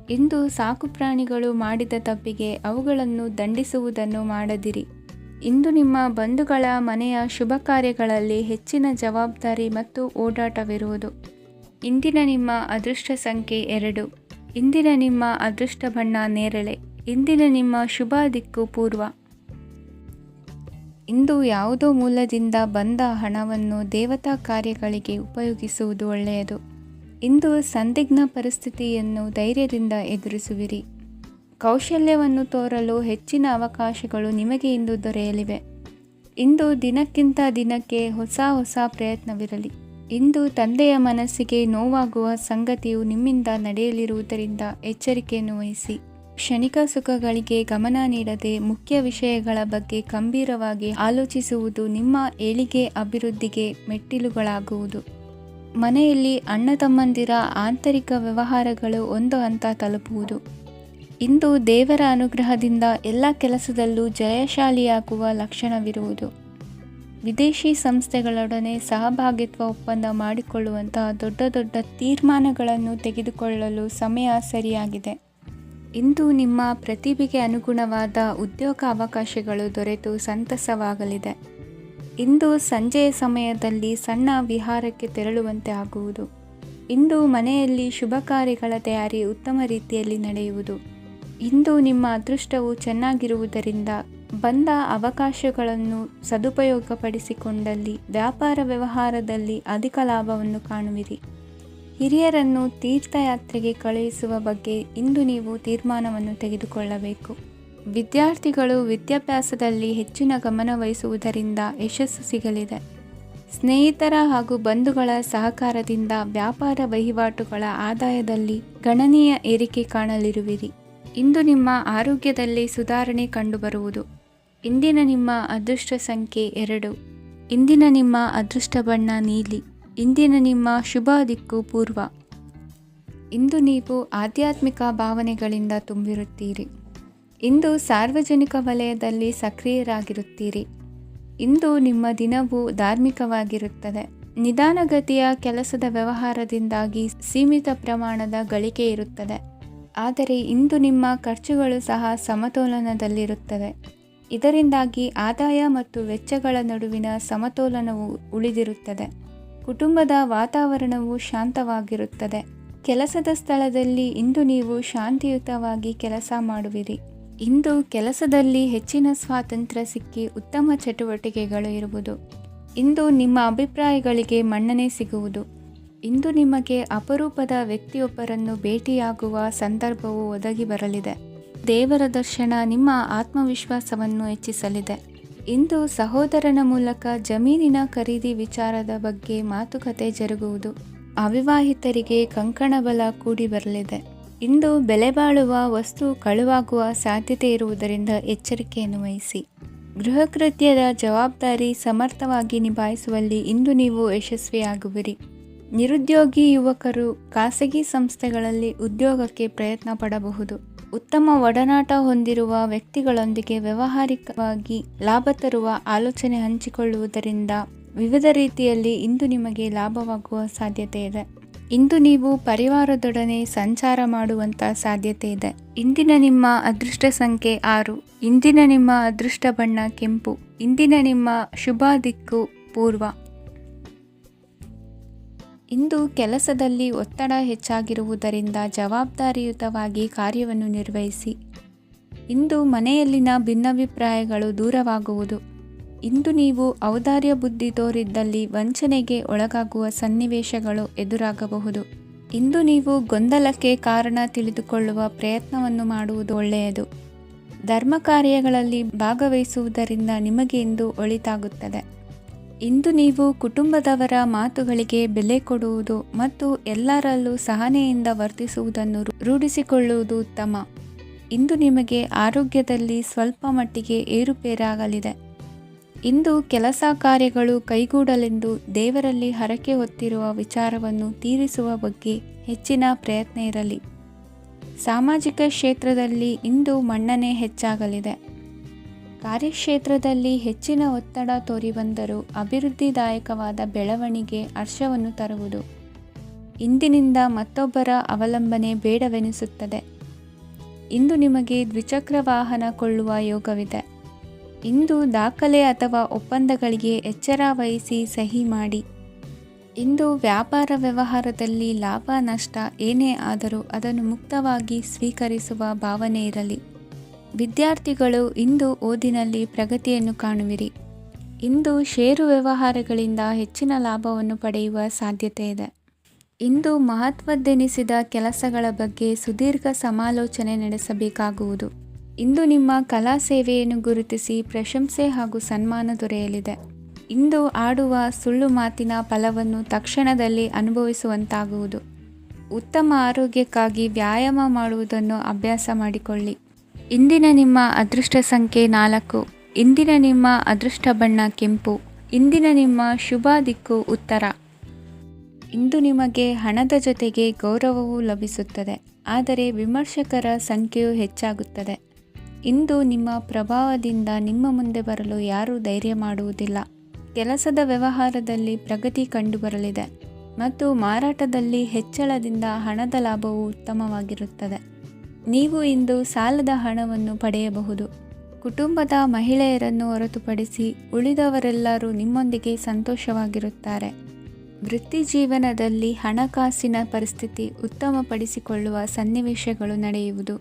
ಇಂದು ಸಾಕುಪ್ರಾಣಿಗಳು ಮಾಡಿದ ತಪ್ಪಿಗೆ ಅವುಗಳನ್ನು ದಂಡಿಸುವುದನ್ನು ಮಾಡದಿರಿ. ಇಂದು ನಿಮ್ಮ ಬಂಧುಗಳ ಮನೆಯ ಶುಭ ಕಾರ್ಯಗಳಲ್ಲಿ ಹೆಚ್ಚಿನ ಜವಾಬ್ದಾರಿ ಮತ್ತು ಓಡಾಟವಿರುವುದು. ಇಂದಿನ ನಿಮ್ಮ ಅದೃಷ್ಟ ಸಂಖ್ಯೆ 2. ಇಂದಿನ ನಿಮ್ಮ ಅದೃಷ್ಟ ಬಣ್ಣ ನೇರಳೆ. ಇಂದಿನ ನಿಮ್ಮ ಶುಭ ದಿಕ್ಕು ಪೂರ್ವ. ಇಂದು ಯಾವುದೋ ಮೂಲದಿಂದ ಬಂದ ಹಣವನ್ನು ದೇವತಾ ಕಾರ್ಯಗಳಿಗೆ ಉಪಯೋಗಿಸುವುದು ಒಳ್ಳೆಯದು. ಇಂದು ಸಂದಿಗ್ಧ ಪರಿಸ್ಥಿತಿಯನ್ನು ಧೈರ್ಯದಿಂದ ಎದುರಿಸುವಿರಿ. ಕೌಶಲ್ಯವನ್ನು ತೋರಲು ಹೆಚ್ಚಿನ ಅವಕಾಶಗಳು ನಿಮಗೆ ಇಂದು ದೊರೆಯಲಿವೆ. ಇಂದು ದಿನಕ್ಕಿಂತ ದಿನಕ್ಕೆ ಹೊಸ ಪ್ರಯತ್ನವಿರಲಿ. ಇಂದು ತಂದೆಯ ಮನಸ್ಸಿಗೆ ನೋವಾಗುವ ಸಂಗತಿಯು ನಿಮ್ಮಿಂದ ನಡೆಯಲಿರುವುದರಿಂದ ಎಚ್ಚರಿಕೆಯನ್ನು ವಹಿಸಿ. ಕ್ಷಣಿಕ ಸುಖಗಳಿಗೆ ಗಮನ ನೀಡದೆ ಮುಖ್ಯ ವಿಷಯಗಳ ಬಗ್ಗೆ ಗಂಭೀರವಾಗಿ ಆಲೋಚಿಸುವುದು ನಿಮ್ಮ ಏಳಿಗೆ ಅಭಿವೃದ್ಧಿಗೆ ಮೆಟ್ಟಿಲುಗಳಾಗುವುದು. ಮನೆಯಲ್ಲಿ ಅಣ್ಣ ತಮ್ಮಂದಿರ ಆಂತರಿಕ ವ್ಯವಹಾರಗಳು ಒಂದು ಹಂತ ತಲುಪುವುದು. ಇಂದು ದೇವರ ಅನುಗ್ರಹದಿಂದ ಎಲ್ಲ ಕೆಲಸದಲ್ಲೂ ಜಯಶಾಲಿಯಾಗುವ ಲಕ್ಷಣವಿರುವುದು. ವಿದೇಶಿ ಸಂಸ್ಥೆಗಳೊಡನೆ ಸಹಭಾಗಿತ್ವ ಒಪ್ಪಂದ ಮಾಡಿಕೊಳ್ಳುವಂತಹ ದೊಡ್ಡ ದೊಡ್ಡ ತೀರ್ಮಾನಗಳನ್ನು ತೆಗೆದುಕೊಳ್ಳಲು ಸಮಯ ಸರಿಯಾಗಿದೆ. ಇಂದು ನಿಮ್ಮ ಪ್ರತಿಭೆಗೆ ಅನುಗುಣವಾದ ಉದ್ಯೋಗ ಅವಕಾಶಗಳು ದೊರೆತು ಸಂತಸವಾಗಲಿದೆ. ಇಂದು ಸಂಜೆಯ ಸಮಯದಲ್ಲಿ ಸಣ್ಣ ವಿಹಾರಕ್ಕೆ ತೆರಳುವಂತೆ ಆಗುವುದು. ಇಂದು ಮನೆಯಲ್ಲಿ ಶುಭ ಕಾರ್ಯಗಳ ತಯಾರಿ ಉತ್ತಮ ರೀತಿಯಲ್ಲಿ ನಡೆಯುವುದು. ಇಂದು ನಿಮ್ಮ ಅದೃಷ್ಟವು ಚೆನ್ನಾಗಿರುವುದರಿಂದ ಬಂದ ಅವಕಾಶಗಳನ್ನು ಸದುಪಯೋಗಪಡಿಸಿಕೊಂಡಲ್ಲಿ ವ್ಯಾಪಾರ ವ್ಯವಹಾರದಲ್ಲಿ ಅಧಿಕ ಲಾಭವನ್ನು ಕಾಣುವಿರಿ. ಹಿರಿಯರನ್ನು ತೀರ್ಥಯಾತ್ರೆಗೆ ಕಳುಹಿಸುವ ಬಗ್ಗೆ ಇಂದು ನೀವು ತೀರ್ಮಾನವನ್ನು ತೆಗೆದುಕೊಳ್ಳಬೇಕು. ವಿದ್ಯಾರ್ಥಿಗಳು ವಿದ್ಯಾಭ್ಯಾಸದಲ್ಲಿ ಹೆಚ್ಚಿನ ಗಮನ ವಹಿಸುವುದರಿಂದ ಯಶಸ್ಸು ಸಿಗಲಿದೆ. ಸ್ನೇಹಿತರ ಹಾಗೂ ಬಂಧುಗಳ ಸಹಕಾರದಿಂದ ವ್ಯಾಪಾರ ವಹಿವಾಟುಗಳ ಆದಾಯದಲ್ಲಿ ಗಣನೀಯ ಏರಿಕೆ ಕಾಣಲಿರುವಿರಿ. ಇಂದು ನಿಮ್ಮ ಆರೋಗ್ಯದಲ್ಲಿ ಸುಧಾರಣೆ ಕಂಡುಬರುವುದು. ಇಂದಿನ ನಿಮ್ಮ ಅದೃಷ್ಟ ಸಂಖ್ಯೆ 2. ಇಂದಿನ ನಿಮ್ಮ ಅದೃಷ್ಟ ಬಣ್ಣ ನೀಲಿ. ಇಂದಿನ ನಿಮ್ಮ ಶುಭ ದಿಕ್ಕು ಪೂರ್ವ. ಇಂದು ನೀವು ಆಧ್ಯಾತ್ಮಿಕ ಭಾವನೆಗಳಿಂದ ತುಂಬಿರುತ್ತೀರಿ. ಇಂದು ಸಾರ್ವಜನಿಕ ವಲಯದಲ್ಲಿ ಸಕ್ರಿಯರಾಗಿರುತ್ತೀರಿ. ಇಂದು ನಿಮ್ಮ ದಿನವು ಧಾರ್ಮಿಕವಾಗಿರುತ್ತದೆ. ನಿಧಾನಗತಿಯ ಕೆಲಸದ ವ್ಯವಹಾರದಿಂದಾಗಿ ಸೀಮಿತ ಪ್ರಮಾಣದ ಗಳಿಕೆ ಇರುತ್ತದೆ. ಆದರೆ ಇಂದು ನಿಮ್ಮ ಖರ್ಚುಗಳು ಸಹ ಸಮತೋಲನದಲ್ಲಿರುತ್ತವೆ. ಇದರಿಂದಾಗಿ ಆದಾಯ ಮತ್ತು ವೆಚ್ಚಗಳ ನಡುವಿನ ಸಮತೋಲನವು ಉಳಿದಿರುತ್ತದೆ. ಕುಟುಂಬದ ವಾತಾವರಣವು ಶಾಂತವಾಗಿರುತ್ತದೆ. ಕೆಲಸದ ಸ್ಥಳದಲ್ಲಿ ಇಂದು ನೀವು ಶಾಂತಿಯುತವಾಗಿ ಕೆಲಸ ಮಾಡುವಿರಿ. ಇಂದು ಕೆಲಸದಲ್ಲಿ ಹೆಚ್ಚಿನ ಸ್ವಾತಂತ್ರ್ಯ ಸಿಕ್ಕಿ ಉತ್ತಮ ಚಟುವಟಿಕೆಗಳು ಇರುವುದು. ಇಂದು ನಿಮ್ಮ ಅಭಿಪ್ರಾಯಗಳಿಗೆ ಮನ್ನಣೆ ಸಿಗುವುದು. ಇಂದು ನಿಮಗೆ ಅಪರೂಪದ ವ್ಯಕ್ತಿಯೊಬ್ಬರನ್ನು ಭೇಟಿಯಾಗುವ ಸಂದರ್ಭವು ಒದಗಿ ಬರಲಿದೆ. ದೇವರ ದರ್ಶನ ನಿಮ್ಮ ಆತ್ಮವಿಶ್ವಾಸವನ್ನು ಹೆಚ್ಚಿಸಲಿದೆ. ಇಂದು ಸಹೋದರನ ಮೂಲಕ ಜಮೀನಿನ ಖರೀದಿ ವಿಚಾರದ ಬಗ್ಗೆ ಮಾತುಕತೆ ಜರುಗುವುದು. ಅವಿವಾಹಿತರಿಗೆ ಕಂಕಣ ಬಲ ಕೂಡಿ ಬರಲಿದೆ. ಇಂದು ಬೆಲೆ ಬಾಳುವ ವಸ್ತು ಕಳುವಾಗುವ ಸಾಧ್ಯತೆ ಇರುವುದರಿಂದ ಎಚ್ಚರಿಕೆಯನ್ನು ವಹಿಸಿ. ಗೃಹ ಕೃತ್ಯದ ಜವಾಬ್ದಾರಿ ಸಮರ್ಥವಾಗಿ ನಿಭಾಯಿಸುವಲ್ಲಿ ಇಂದು ನೀವು ಯಶಸ್ವಿಯಾಗುವಿರಿ. ನಿರುದ್ಯೋಗಿ ಯುವಕರು ಖಾಸಗಿ ಸಂಸ್ಥೆಗಳಲ್ಲಿ ಉದ್ಯೋಗಕ್ಕೆ ಪ್ರಯತ್ನ ಪಡಬಹುದು. ಉತ್ತಮ ಒಡನಾಟ ಹೊಂದಿರುವ ವ್ಯಕ್ತಿಗಳೊಂದಿಗೆ ವ್ಯಾವಹಾರಿಕವಾಗಿ ಲಾಭ ತರುವ ಆಲೋಚನೆ ಹಂಚಿಕೊಳ್ಳುವುದರಿಂದ ವಿವಿಧ ರೀತಿಯಲ್ಲಿ ಇಂದು ನಿಮಗೆ ಲಾಭವಾಗುವ ಸಾಧ್ಯತೆ ಇದೆ. ಇಂದು ನೀವು ಪರಿವಾರದೊಡನೆ ಸಂಚಾರ ಮಾಡುವಂಥ ಸಾಧ್ಯತೆ ಇದೆ. ಇಂದಿನ ನಿಮ್ಮ ಅದೃಷ್ಟ ಸಂಖ್ಯೆ 6. ಇಂದಿನ ನಿಮ್ಮ ಅದೃಷ್ಟ ಬಣ್ಣ ಕೆಂಪು. ಇಂದಿನ ನಿಮ್ಮ ಶುಭ ದಿಕ್ಕು ಪೂರ್ವ. ಇಂದು ಕೆಲಸದಲ್ಲಿ ಒತ್ತಡ ಹೆಚ್ಚಾಗಿರುವುದರಿಂದ ಜವಾಬ್ದಾರಿಯುತವಾಗಿ ಕಾರ್ಯವನ್ನು ನಿರ್ವಹಿಸಿ. ಇಂದು ಮನೆಯಲ್ಲಿನ ಭಿನ್ನಾಭಿಪ್ರಾಯಗಳು ದೂರವಾಗುವುದು. ಇಂದು ನೀವು ಔದಾರ್ಯ ಬುದ್ಧಿ ತೋರಿದ್ದಲ್ಲಿ ವಂಚನೆಗೆ ಒಳಗಾಗುವ ಸನ್ನಿವೇಶಗಳು ಎದುರಾಗಬಹುದು. ಇಂದು ನೀವು ಗೊಂದಲಕ್ಕೆ ಕಾರಣ ತಿಳಿದುಕೊಳ್ಳುವ ಪ್ರಯತ್ನವನ್ನು ಮಾಡುವುದು ಒಳ್ಳೆಯದು. ಧರ್ಮ ಕಾರ್ಯಗಳಲ್ಲಿ ಭಾಗವಹಿಸುವುದರಿಂದ ನಿಮಗೆ ಇಂದು ಒಳಿತಾಗುತ್ತದೆ. ಇಂದು ನೀವು ಕುಟುಂಬದವರ ಮಾತುಗಳಿಗೆ ಬೆಲೆ ಕೊಡುವುದು ಮತ್ತು ಎಲ್ಲರಲ್ಲೂ ಸಹನೆಯಿಂದ ವರ್ತಿಸುವುದನ್ನು ರೂಢಿಸಿಕೊಳ್ಳುವುದು ಉತ್ತಮ. ಇಂದು ನಿಮಗೆ ಆರೋಗ್ಯದಲ್ಲಿ ಸ್ವಲ್ಪ ಮಟ್ಟಿಗೆ ಏರುಪೇರಾಗಲಿದೆ. ಇಂದು ಕೆಲಸ ಕಾರ್ಯಗಳು ಕೈಗೂಡಲೆಂದು ದೇವರಲ್ಲಿ ಹರಕೆ ಹೊತ್ತಿರುವ ವಿಚಾರವನ್ನು ತೀರಿಸುವ ಬಗ್ಗೆ ಹೆಚ್ಚಿನ ಪ್ರಯತ್ನ ಇರಲಿ. ಸಾಮಾಜಿಕ ಕ್ಷೇತ್ರದಲ್ಲಿ ಇಂದು ಮನ್ನಣೆ ಹೆಚ್ಚಾಗಲಿದೆ. ಕಾರ್ಯಕ್ಷೇತ್ರದಲ್ಲಿ ಹೆಚ್ಚಿನ ಒತ್ತಡ ತೋರಿಬಂದರೂ ಅಭಿವೃದ್ಧಿದಾಯಕವಾದ ಬೆಳವಣಿಗೆ ಹರ್ಷವನ್ನು ತರುವುದು. ಇಂದಿನಿಂದ ಮತ್ತೊಬ್ಬರ ಅವಲಂಬನೆ ಬೇಡವೆನಿಸುತ್ತದೆ. ಇಂದು ನಿಮಗೆ ದ್ವಿಚಕ್ರ ವಾಹನ ಕೊಳ್ಳುವ ಯೋಗವಿದೆ. ಇಂದು ದಾಖಲೆ ಅಥವಾ ಒಪ್ಪಂದಗಳಿಗೆ ಎಚ್ಚರ ವಹಿಸಿ ಸಹಿ ಮಾಡಿ. ಇಂದು ವ್ಯಾಪಾರ ವ್ಯವಹಾರದಲ್ಲಿ ಲಾಭ ನಷ್ಟ ಏನೇ ಆದರೂ ಅದನ್ನು ಮುಕ್ತವಾಗಿ ಸ್ವೀಕರಿಸುವ ಭಾವನೆ ಇರಲಿ. ವಿದ್ಯಾರ್ಥಿಗಳು ಇಂದು ಓದಿನಲ್ಲಿ ಪ್ರಗತಿಯನ್ನು ಕಾಣುವಿರಿ. ಇಂದು ಷೇರು ವ್ಯವಹಾರಗಳಿಂದ ಹೆಚ್ಚಿನ ಲಾಭವನ್ನು ಪಡೆಯುವ ಸಾಧ್ಯತೆ ಇದೆ. ಇಂದು ಮಹತ್ವದ್ದೆನಿಸಿದ ಕೆಲಸಗಳ ಬಗ್ಗೆ ಸುದೀರ್ಘ ಸಮಾಲೋಚನೆ ನಡೆಸಬೇಕಾಗುವುದು. ಇಂದು ನಿಮ್ಮ ಕಲಾ ಸೇವೆಯನ್ನು ಗುರುತಿಸಿ ಪ್ರಶಂಸೆ ಹಾಗೂ ಸನ್ಮಾನ ದೊರೆಯಲಿದೆ. ಇಂದು ಆಡುವ ಸುಳ್ಳು ಮಾತಿನ ಫಲವನ್ನು ತಕ್ಷಣದಲ್ಲಿ ಅನುಭವಿಸುವಂತಾಗುವುದು. ಉತ್ತಮ ಆರೋಗ್ಯಕ್ಕಾಗಿ ವ್ಯಾಯಾಮ ಮಾಡುವುದನ್ನು ಅಭ್ಯಾಸ ಮಾಡಿಕೊಳ್ಳಿ. ಇಂದಿನ ನಿಮ್ಮ ಅದೃಷ್ಟ ಸಂಖ್ಯೆ 4. ಇಂದಿನ ನಿಮ್ಮ ಅದೃಷ್ಟ ಬಣ್ಣ ಕೆಂಪು. ಇಂದಿನ ನಿಮ್ಮ ಶುಭ ದಿಕ್ಕು ಉತ್ತರ. ಇಂದು ನಿಮಗೆ ಹಣದ ಜೊತೆಗೆ ಗೌರವವೂ ಲಭಿಸುತ್ತದೆ, ಆದರೆ ವಿಮರ್ಶಕರ ಸಂಖ್ಯೆಯೂ ಹೆಚ್ಚಾಗುತ್ತದೆ. ಇಂದು ನಿಮ್ಮ ಪ್ರಭಾವದಿಂದ ನಿಮ್ಮ ಮುಂದೆ ಬರಲು ಯಾರೂ ಧೈರ್ಯ ಮಾಡುವುದಿಲ್ಲ. ಕೆಲಸದ ವ್ಯವಹಾರದಲ್ಲಿ ಪ್ರಗತಿ ಕಂಡುಬರಲಿದೆ ಮತ್ತು ಮಾರಾಟದಲ್ಲಿ ಹೆಚ್ಚಳದಿಂದ ಹಣದ ಲಾಭವು ಉತ್ತಮವಾಗಿರುತ್ತದೆ. ನೀವು ಇಂದು ಸಾಲದ ಹಣವನ್ನು ಪಡೆಯಬಹುದು. ಕುಟುಂಬದ ಮಹಿಳೆಯರನ್ನು ಹೊರತುಪಡಿಸಿ ಉಳಿದವರೆಲ್ಲರೂ ನಿಮ್ಮೊಂದಿಗೆ ಸಂತೋಷವಾಗಿರುತ್ತಾರೆ. ವೃತ್ತಿ ಜೀವನದಲ್ಲಿ ಹಣಕಾಸಿನ ಪರಿಸ್ಥಿತಿ ಉತ್ತಮಪಡಿಸಿಕೊಳ್ಳುವ ಸನ್ನಿವೇಶಗಳು ನಡೆಯುವುದು.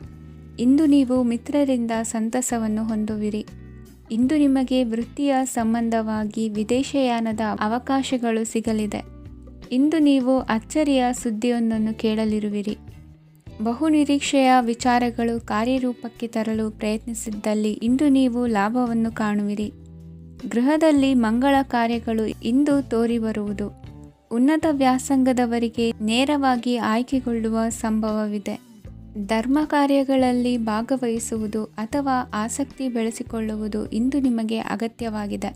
ಇಂದು ನೀವು ಮಿತ್ರರಿಂದ ಸಂತಸವನ್ನು ಹೊಂದುವಿರಿ. ಇಂದು ನಿಮಗೆ ವೃತ್ತಿಯ ಸಂಬಂಧವಾಗಿ ವಿದೇಶಯಾನದ ಅವಕಾಶಗಳು ಸಿಗಲಿದೆ. ಇಂದು ನೀವು ಅಚ್ಚರಿಯ ಸುದ್ದಿಯೊಂದನ್ನು ಕೇಳಲಿರುವಿರಿ. ಬಹುನಿರೀಕ್ಷೆಯ ವಿಚಾರಗಳು ಕಾರ್ಯರೂಪಕ್ಕೆ ತರಲು ಪ್ರಯತ್ನಿಸಿದ್ದಲ್ಲಿ ಇಂದು ನೀವು ಲಾಭವನ್ನು ಕಾಣುವಿರಿ. ಗೃಹದಲ್ಲಿ ಮಂಗಳ ಕಾರ್ಯಗಳು ಇಂದು ತೋರಿಬರುವುದು. ಉನ್ನತ ವ್ಯಾಸಂಗದವರಿಗೆ ನೇರವಾಗಿ ಆಯ್ಕೆಗೊಳ್ಳುವ ಸಂಭವವಿದೆ. ಧರ್ಮ ಕಾರ್ಯಗಳಲ್ಲಿ ಭಾಗವಹಿಸುವುದು ಅಥವಾ ಆಸಕ್ತಿ ಬೆಳೆಸಿಕೊಳ್ಳುವುದು ಇಂದು ನಿಮಗೆ ಅಗತ್ಯವಾಗಿದೆ.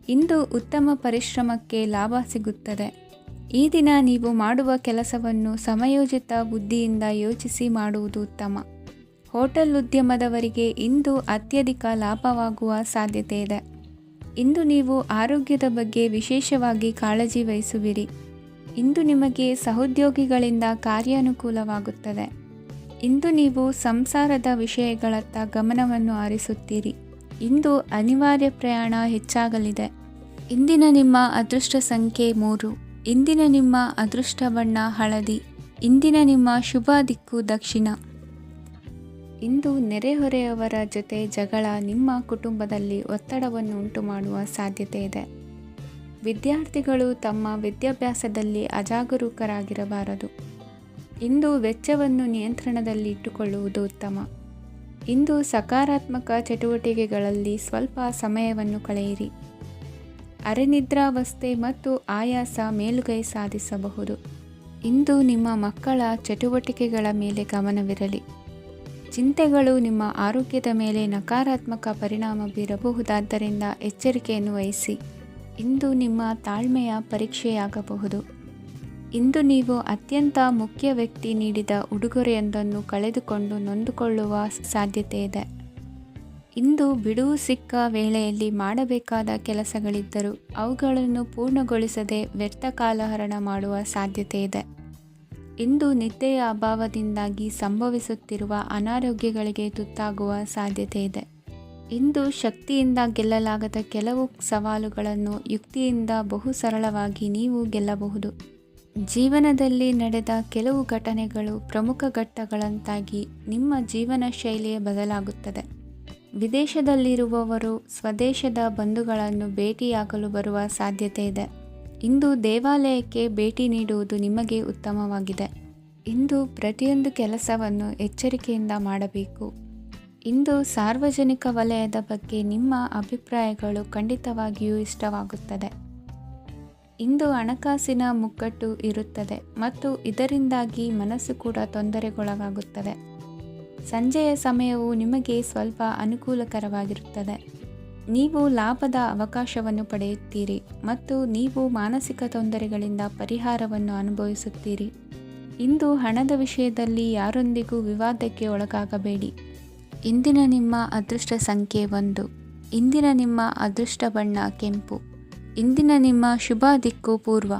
ಇಂದು ಉತ್ತಮ ಪರಿಶ್ರಮಕ್ಕೆ ಲಾಭ ಸಿಗುತ್ತದೆ. ಈ ದಿನ ನೀವು ಮಾಡುವ ಕೆಲಸವನ್ನು ಸಮಯೋಚಿತ ಬುದ್ಧಿಯಿಂದ ಯೋಚಿಸಿ ಮಾಡುವುದು ಉತ್ತಮ. ಹೋಟೆಲ್ ಉದ್ಯಮದವರಿಗೆ ಇಂದು ಅತ್ಯಧಿಕ ಲಾಭವಾಗುವ ಸಾಧ್ಯತೆ ಇದೆ. ಇಂದು ನೀವು ಆರೋಗ್ಯದ ಬಗ್ಗೆ ವಿಶೇಷವಾಗಿ ಕಾಳಜಿ ವಹಿಸುವಿರಿ. ಇಂದು ನಿಮಗೆ ಸಹೋದ್ಯೋಗಿಗಳಿಂದ ಕಾರ್ಯಾನುಕೂಲವಾಗುತ್ತದೆ. ಇಂದು ನೀವು ಸಂಸಾರದ ವಿಷಯಗಳತ್ತ ಗಮನವನ್ನು ಹರಿಸುತ್ತೀರಿ. ಇಂದು ಅನಿವಾರ್ಯ ಪ್ರಯಾಣ ಹೆಚ್ಚಾಗಲಿದೆ. ಇಂದಿನ ನಿಮ್ಮ ಅದೃಷ್ಟ ಸಂಖ್ಯೆ 3. ಇಂದಿನ ನಿಮ್ಮ ಅದೃಷ್ಟ ಬಣ್ಣ ಹಳದಿ. ಇಂದಿನ ನಿಮ್ಮ ಶುಭ ದಿಕ್ಕು ದಕ್ಷಿಣ. ಇಂದು ನೆರೆಹೊರೆಯವರ ಜೊತೆ ಜಗಳ ನಿಮ್ಮ ಕುಟುಂಬದಲ್ಲಿ ಒತ್ತಡವನ್ನು ಉಂಟುಮಾಡುವ ಸಾಧ್ಯತೆ ಇದೆ. ವಿದ್ಯಾರ್ಥಿಗಳು ತಮ್ಮ ವಿದ್ಯಾಭ್ಯಾಸದಲ್ಲಿ ಅಜಾಗರೂಕರಾಗಿರಬಾರದು. ಇಂದು ವೆಚ್ಚವನ್ನು ನಿಯಂತ್ರಣದಲ್ಲಿ ಇಟ್ಟುಕೊಳ್ಳುವುದು ಉತ್ತಮ. ಇಂದು ಸಕಾರಾತ್ಮಕ ಚಟುವಟಿಕೆಗಳಲ್ಲಿ ಸ್ವಲ್ಪ ಸಮಯವನ್ನು ಕಳೆಯಿರಿ. ಅರೆನಿದ್ರಾವಸ್ಥೆ ಮತ್ತು ಆಯಾಸ ಮೇಲುಗೈ ಸಾಧಿಸಬಹುದು. ಇಂದು ನಿಮ್ಮ ಮಕ್ಕಳ ಚಟುವಟಿಕೆಗಳ ಮೇಲೆ ಗಮನವಿರಲಿ. ಚಿಂತೆಗಳು ನಿಮ್ಮ ಆರೋಗ್ಯದ ಮೇಲೆ ನಕಾರಾತ್ಮಕ ಪರಿಣಾಮ ಬೀರಬಹುದಾದ್ದರಿಂದ ಎಚ್ಚರಿಕೆಯನ್ನು ವಹಿಸಿ. ಇಂದು ನಿಮ್ಮ ತಾಳ್ಮೆಯ ಪರೀಕ್ಷೆಯಾಗಬಹುದು. ಇಂದು ನೀವು ಅತ್ಯಂತ ಮುಖ್ಯ ವ್ಯಕ್ತಿ ನೀಡಿದ ಉಡುಗೊರೆಯೊಂದನ್ನು ಕಳೆದುಕೊಂಡು ನೊಂದುಕೊಳ್ಳುವ ಸಾಧ್ಯತೆ ಇದೆ. ಇಂದು ಬಿಡುವು ಸಿಕ್ಕ ವೇಳೆಯಲ್ಲಿ ಮಾಡಬೇಕಾದ ಕೆಲಸಗಳಿದ್ದರೂ ಅವುಗಳನ್ನು ಪೂರ್ಣಗೊಳಿಸದೆ ವ್ಯರ್ಥ ಕಾಲಹರಣ ಮಾಡುವ ಸಾಧ್ಯತೆ ಇದೆ. ಇಂದು ನಿದ್ದೆಯ ಅಭಾವದಿಂದಾಗಿ ಸಂಭವಿಸುತ್ತಿರುವ ಅನಾರೋಗ್ಯಗಳಿಗೆ ತುತ್ತಾಗುವ ಸಾಧ್ಯತೆ ಇದೆ. ಇಂದು ಶಕ್ತಿಯಿಂದ ಗೆಲ್ಲಲಾಗದ ಕೆಲವು ಸವಾಲುಗಳನ್ನು ಯುಕ್ತಿಯಿಂದ ಬಹು ಸರಳವಾಗಿ ನೀವು ಗೆಲ್ಲಬಹುದು. ಜೀವನದಲ್ಲಿ ನಡೆದ ಕೆಲವು ಘಟನೆಗಳು ಪ್ರಮುಖ ಘಟ್ಟಗಳಂತಾಗಿ ನಿಮ್ಮ ಜೀವನ ಶೈಲಿಯೇ ಬದಲಾಗುತ್ತದೆ. ವಿದೇಶದಲ್ಲಿರುವವರು ಸ್ವದೇಶದ ಬಂಧುಗಳನ್ನು ಭೇಟಿಯಾಗಲು ಬರುವ ಸಾಧ್ಯತೆ ಇದೆ. ಇಂದು ದೇವಾಲಯಕ್ಕೆ ಭೇಟಿ ನೀಡುವುದು ನಿಮಗೆ ಉತ್ತಮವಾಗಿದೆ. ಇಂದು ಪ್ರತಿಯೊಂದು ಕೆಲಸವನ್ನು ಎಚ್ಚರಿಕೆಯಿಂದ ಮಾಡಬೇಕು. ಇಂದು ಸಾರ್ವಜನಿಕ ವಲಯದ ಬಗ್ಗೆ ನಿಮ್ಮ ಅಭಿಪ್ರಾಯಗಳು ಖಂಡಿತವಾಗಿಯೂ ಇಷ್ಟವಾಗುತ್ತದೆ. ಇಂದು ಹಣಕಾಸಿನ ಮುಗ್ಗಟ್ಟು ಇರುತ್ತದೆ ಮತ್ತು ಇದರಿಂದಾಗಿ ಮನಸ್ಸು ಕೂಡ ತೊಂದರೆಗೊಳಗಾಗುತ್ತದೆ. ಸಂಜೆಯ ಸಮಯವು ನಿಮಗೆ ಸ್ವಲ್ಪ ಅನುಕೂಲಕರವಾಗಿರುತ್ತದೆ. ನೀವು ಲಾಭದ ಅವಕಾಶವನ್ನು ಪಡೆಯುತ್ತೀರಿ ಮತ್ತು ನೀವು ಮಾನಸಿಕ ತೊಂದರೆಗಳಿಂದ ಪರಿಹಾರವನ್ನು ಅನುಭವಿಸುತ್ತೀರಿ. ಇಂದು ಹಣದ ವಿಷಯದಲ್ಲಿ ಯಾರೊಂದಿಗೂ ವಿವಾದಕ್ಕೆ ಒಳಗಾಗಬೇಡಿ. ಇಂದಿನ ನಿಮ್ಮ ಅದೃಷ್ಟ ಸಂಖ್ಯೆ 1. ಇಂದಿನ ನಿಮ್ಮ ಅದೃಷ್ಟ ಬಣ್ಣ ಕೆಂಪು. ಇಂದಿನ ನಿಮ್ಮ ಶುಭ ದಿಕ್ಕು ಪೂರ್ವ.